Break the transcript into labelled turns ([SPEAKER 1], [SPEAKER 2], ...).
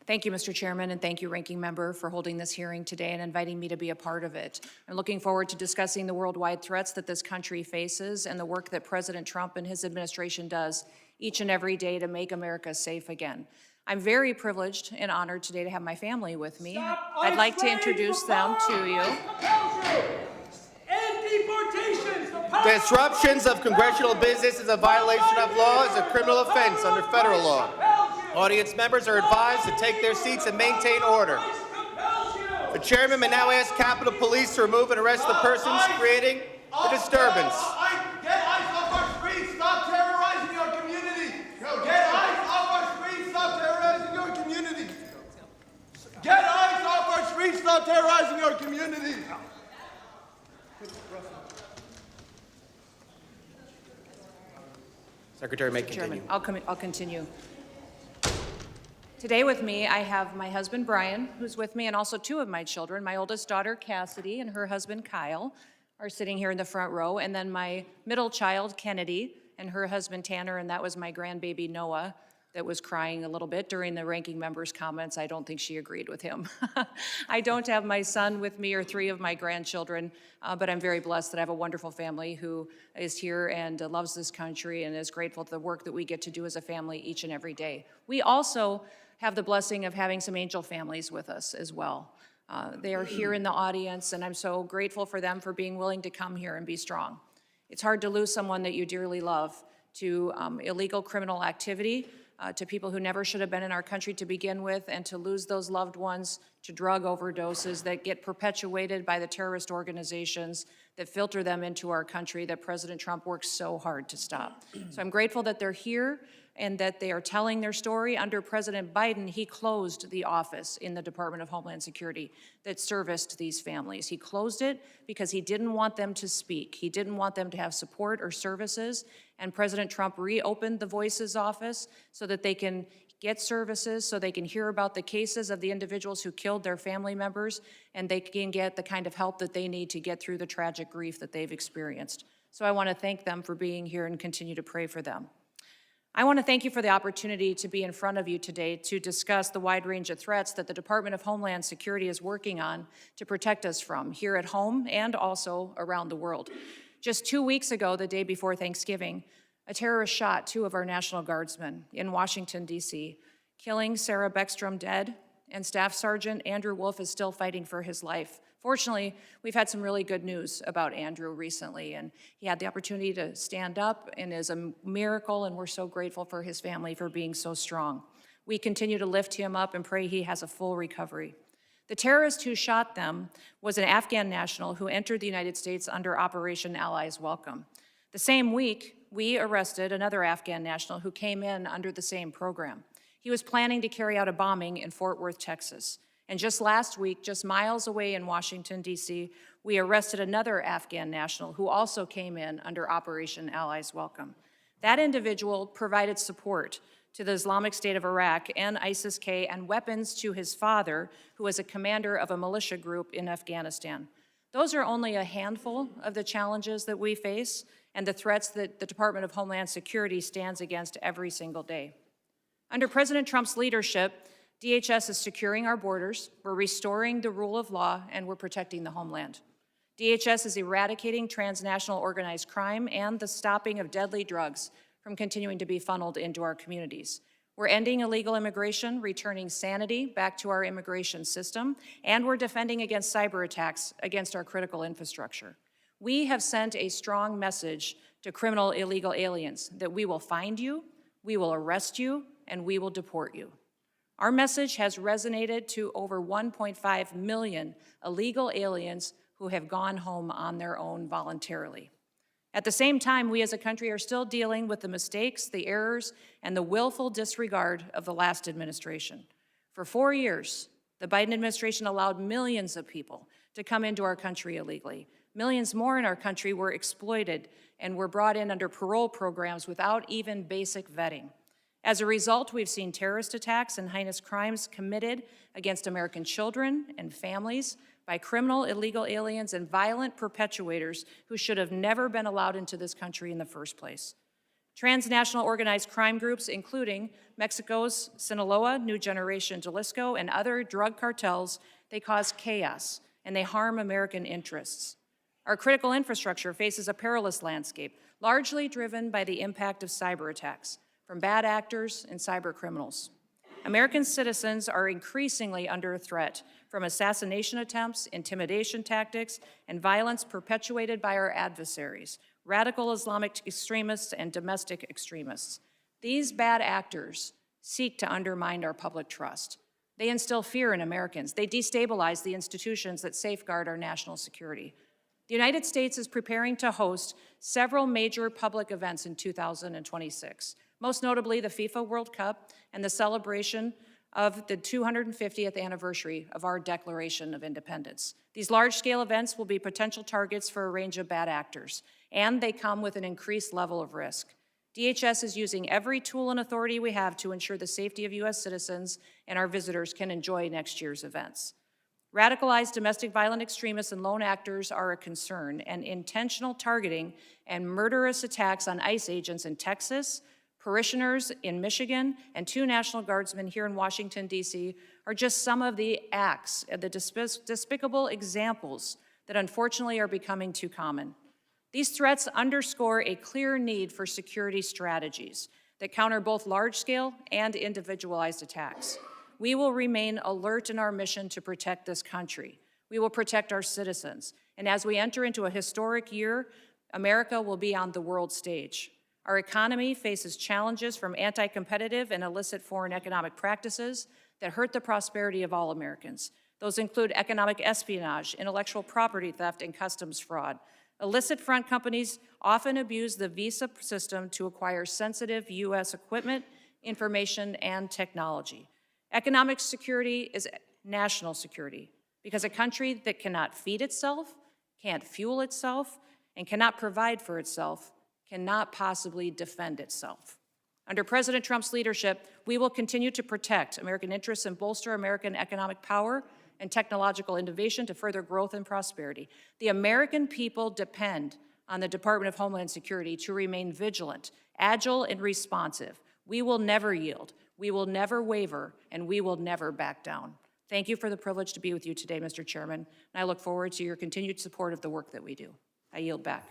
[SPEAKER 1] Thank you, Mr. Chairman, and thank you, Ranking Member, for holding this hearing today and inviting me to be a part of it. I'm looking forward to discussing the worldwide threats that this country faces and the work that President Trump and his administration does each and every day to make America safe again. I'm very privileged and honored today to have my family with me. I'd like to introduce them to you.
[SPEAKER 2] Disruptions of congressional business is a violation of law, is a criminal offense under federal law. Audience members are advised to take their seats and maintain order. The chairman may now ask Capitol Police to remove and arrest the persons creating the disturbance.
[SPEAKER 3] Get ICE off our streets! Stop terrorizing our community! Get ICE off our streets! Stop terrorizing our community! Get ICE off our streets! Stop terrorizing our community!
[SPEAKER 2] Secretary may continue.
[SPEAKER 1] Chairman, I'll continue. Today with me, I have my husband, Brian, who's with me, and also two of my children. My oldest daughter, Cassidy, and her husband, Kyle, are sitting here in the front row. And then my middle child, Kennedy, and her husband, Tanner, and that was my grandbaby, Noah, that was crying a little bit during the ranking member's comments. I don't think she agreed with him. I don't have my son with me or three of my grandchildren, but I'm very blessed that I have a wonderful family who is here and loves this country and is grateful for the work that we get to do as a family each and every day. We also have the blessing of having some angel families with us as well. They are here in the audience, and I'm so grateful for them for being willing to come here and be strong. It's hard to lose someone that you dearly love to illegal criminal activity, to people who never should have been in our country to begin with, and to lose those loved ones to drug overdoses that get perpetuated by the terrorist organizations that filter them into our country that President Trump works so hard to stop. So I'm grateful that they're here and that they are telling their story. Under President Biden, he closed the office in the Department of Homeland Security that serviced these families. He closed it because he didn't want them to speak. He didn't want them to have support or services, and President Trump reopened the Voices office so that they can get services, so they can hear about the cases of the individuals who killed their family members, and they can get the kind of help that they need to get through the tragic grief that they've experienced. So I want to thank them for being here and continue to pray for them. I want to thank you for the opportunity to be in front of you today to discuss the wide range of threats that the Department of Homeland Security is working on to protect us from here at home and also around the world. Just 2 weeks ago, the day before Thanksgiving, a terrorist shot two of our National Guardsmen in Washington, D.C., killing Sarah Beckstrom dead, and Staff Sergeant Andrew Wolf is still fighting for his life. Fortunately, we've had some really good news about Andrew recently, and he had the opportunity to stand up and is a miracle, and we're so grateful for his family for being so strong. We continue to lift him up and pray he has a full recovery. The terrorist who shot them was an Afghan national who entered the United States under Operation Allies Welcome. The same week, we arrested another Afghan national who came in under the same program. He was planning to carry out a bombing in Fort Worth, Texas. And just last week, just miles away in Washington, D.C., we arrested another Afghan national who also came in under Operation Allies Welcome. That individual provided support to the Islamic State of Iraq and ISIS-K and weapons to his father, who was a commander of a militia group in Afghanistan. Those are only a handful of the challenges that we face and the threats that the Department of Homeland Security stands against every single day. Under President Trump's leadership, DHS is securing our borders, we're restoring the rule of law, and we're protecting the homeland. DHS is eradicating transnational organized crime and the stopping of deadly drugs from continuing to be funneled into our communities. We're ending illegal immigration, returning sanity back to our immigration system, and we're defending against cyber attacks against our critical infrastructure. We have sent a strong message to criminal illegal aliens that we will find you, we will arrest you, and we will deport you. Our message has resonated to over 1.5 million illegal aliens who have gone home on their own voluntarily. At the same time, we as a country are still dealing with the mistakes, the errors, and the willful disregard of the last administration. For 4 years, the Biden administration allowed millions of people to come into our country illegally. Millions more in our country were exploited and were brought in under parole programs without even basic vetting. As a result, we've seen terrorist attacks and heinous crimes committed against American children and families by criminal illegal aliens and violent perpetuators who should have never been allowed into this country in the first place. Transnational organized crime groups, including Mexico's Sinaloa, New Generation Jalisco, and other drug cartels, they cause chaos and they harm American interests. Our critical infrastructure faces a perilous landscape, largely driven by the impact of cyber attacks from bad actors and cyber criminals. American citizens are increasingly under threat from assassination attempts, intimidation tactics, and violence perpetuated by our adversaries, radical Islamic extremists and domestic extremists. These bad actors seek to undermine our public trust. They instill fear in Americans. They destabilize the institutions that safeguard our national security. The United States is preparing to host several major public events in 2026, most notably the FIFA World Cup and the celebration of the 250th anniversary of our Declaration of Independence. These large-scale events will be potential targets for a range of bad actors, and they come with an increased level of risk. DHS is using every tool and authority we have to ensure the safety of U.S. citizens and our visitors can enjoy next year's events. Radicalized domestic violent extremists and lone actors are a concern, and intentional targeting and murderous attacks on ICE agents in Texas, parishioners in Michigan, and 2 National Guardsmen here in Washington, D.C. are just some of the acts, the despicable examples that unfortunately are becoming too common. These threats underscore a clear need for security strategies that counter both large-scale and individualized attacks. We will remain alert in our mission to protect this country. We will protect our citizens. And as we enter into a historic year, America will be on the world stage. Our economy faces challenges from anti-competitive and illicit foreign economic practices that hurt the prosperity of all Americans. Those include economic espionage, intellectual property theft, and customs fraud. Illicit front companies often abuse the visa system to acquire sensitive U.S. equipment, information, and technology. Economic security is national security because a country that cannot feed itself, can't fuel itself, and cannot provide for itself cannot possibly defend itself. Under President Trump's leadership, we will continue to protect American interests and bolster American economic power and technological innovation to further growth and prosperity. The American people depend on the Department of Homeland Security to remain vigilant, agile, and responsive. We will never yield, we will never waver, and we will never back down. Thank you for the privilege to be with you today, Mr. Chairman, and I look forward to your continued support of the work that we do. I yield back.